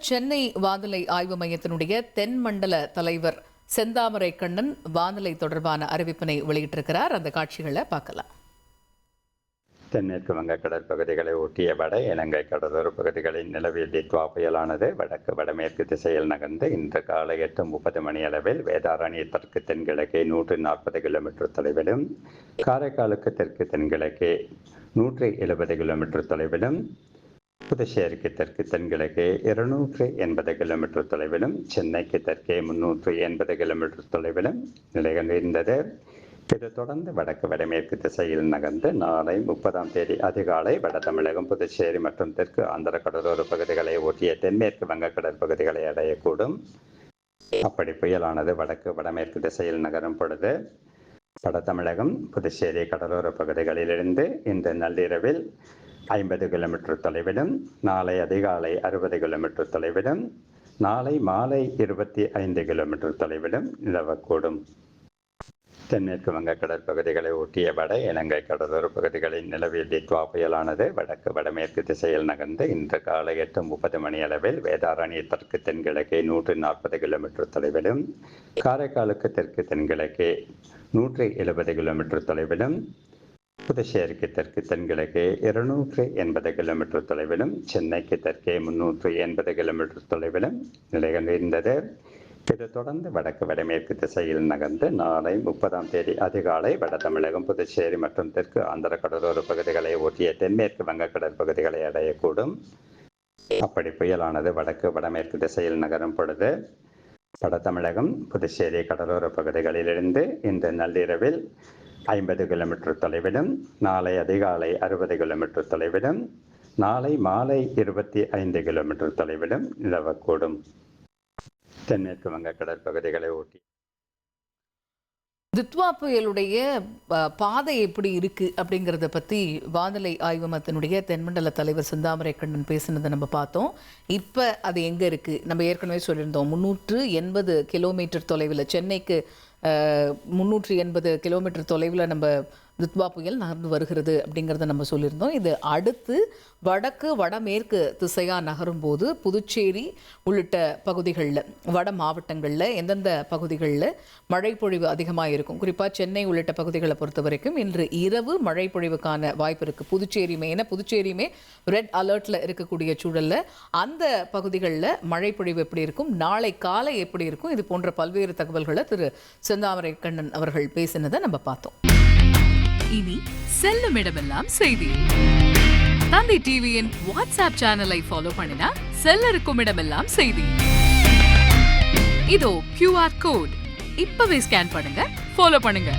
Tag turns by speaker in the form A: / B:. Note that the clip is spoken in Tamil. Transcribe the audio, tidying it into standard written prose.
A: சென்னை வானிலை ஆய்வு மையத்தினுடைய தென்மண்டல தலைவர் செந்தாமரை கண்ணன் வானிலை தொடர்பான அறிவிப்பினை வெளியிட்டிருக்கிறார். அந்த காட்சிகளை பார்க்கலாம்.
B: தென்மேற்கு வங்க கடற்பகுதிகளை ஒட்டிய வட இலங்கை கடலோர பகுதிகளில் நிலவிய டிட்வா புயலானது வடக்கு வடமேற்கு திசையில் நகர்ந்து இன்று காலை 8:30 மணி அளவில் வேதாரண்யத்திற்கு தென்கிழக்கே 140 கிலோமீட்டர் தொலைவிலும், காரைக்காலுக்கு தெற்கு தென்கிழக்கே 170 கிலோமீட்டர் தொலைவிலும், புதுச்சேரிக்கு தெற்கு தென்கிழக்கே 280 கிலோமீட்டர் தொலைவிலும், சென்னைக்கு தெற்கே 380 கிலோமீட்டர் தொலைவிலும் நிலை கொண்டிருந்தது. இது தொடர்ந்து வடக்கு வடமேற்கு திசையில் நகர்ந்து நாளை 30ஆம் தேதி அதிகாலை வட தமிழகம், புதுச்சேரி மற்றும் தெற்கு ஆந்திர கடலோர பகுதிகளை ஒட்டிய தென்மேற்கு வங்கக்கடல் பகுதிகளை அடையக்கூடும். அப்படி புயலானது வடக்கு வடமேற்கு திசையில் நகரும் பொழுது வட தமிழகம், புதுச்சேரி கடலோர பகுதிகளிலிருந்து இன்று நள்ளிரவில் 50 கிலோமீட்டர் தொலைவிலும், நாளை அதிகாலை 60 கிலோமீட்டர் தொலைவிலும், நாளை மாலை 25 கிலோமீட்டர் தொலைவிலும் நிலவக்கூடும். தென்மேற்கு வங்க கடற்பகுதிகளை ஒட்டிய வட இலங்கை கடலோர பகுதிகளில் நிலவிய டிட்வா புயலானது வடக்கு வடமேற்கு திசையில் நகர்ந்து இன்று காலை 8:30 மணி அளவில் வேதாரண்யத்திற்கு தென்கிழக்கே 140 கிலோமீட்டர் தொலைவிலும், காரைக்காலுக்கு தெற்கு தென்கிழக்கே 170 கிலோமீட்டர் தொலைவிலும், புதுச்சேரிக்கு தெற்கு தென்கிழக்கே 280 கிலோமீட்டர் தொலைவிலும், சென்னைக்கு தெற்கே 380 கிலோமீட்டர் தொலைவிலும் நிலை கொண்டிருந்தது. இது தொடர்ந்து வடக்கு வடமேற்கு திசையில் நகர்ந்து நாளை 30ஆம் தேதி அதிகாலை வட தமிழகம், புதுச்சேரி மற்றும் தெற்கு ஆந்திர கடலோர பகுதிகளை ஒட்டிய தென்மேற்கு வங்கக்கடல் பகுதிகளை அடையக்கூடும். அப்படி புயலானது வடக்கு வடமேற்கு திசையில் நகரும் பொழுது வட தமிழகம், புதுச்சேரி கடலோர பகுதிகளிலிருந்து இன்று நள்ளிரவில் 50 கிலோமீட்டர் தொலைவிலும், நாளை அதிகாலை 60 கிலோமீட்டர் தொலைவிலும், நாளை மாலை 25 கிலோமீட்டர் தொலைவிலும் நிலவக்கூடும். தென்மேற்கு வங்க கடற்பகுதிகளை ஒட்டி
A: டிட்வா புயலுடைய பாதை எப்படி இருக்கு அப்படிங்கிறத பற்றி வானிலை ஆய்வு மையத்தினுடைய தென்மண்டல தலைவர் செந்தாமரை கண்ணன் பேசினதை நம்ம பார்த்தோம். இப்போ அது எங்கே இருக்குது? நம்ம ஏற்கனவே சொல்லியிருந்தோம் 380 கிலோமீட்டர் தொலைவில், சென்னைக்கு 380 கிலோமீட்டர் தொலைவில் நம்ம டிட்வா புயல் நகர்ந்து வருகிறது அப்படிங்கிறத நம்ம சொல்லியிருந்தோம். இது அடுத்து வடக்கு வடமேற்கு திசையாக நகரும் போது புதுச்சேரி உள்ளிட்ட பகுதிகளில், வட மாவட்டங்களில் எந்தெந்த பகுதிகளில் மழை பொழிவு அதிகமாக இருக்கும், குறிப்பாக சென்னை உள்ளிட்ட பகுதிகளை பொறுத்த வரைக்கும் இன்று இரவு மழை பொழிவுக்கான வாய்ப்பு இருக்குது. புதுச்சேரியுமே ரெட் அலர்ட்டில் இருக்கக்கூடிய சூழலில் அந்த பகுதிகளில் மழை பொழிவு எப்படி இருக்கும், நாளை காலை எப்படி இருக்கும், இது போன்ற பல்வேறு தகவல்களை திரு செந்தாமரை கண்ணன் அவர்கள் பேசினதை நம்ம பார்த்தோம்.
C: இனி செல்லும் இடமெல்லாம் செய்தி. தந்தை டிவியின் வாட்ஸ்அப் சேனலை ஃபாலோ பண்ணினா செல்ல இருக்கும் இடமெல்லாம் செய்தி. இதோ QR கோட், இப்பவே ஸ்கேன் பண்ணுங்க, ஃபாலோ பண்ணுங்க.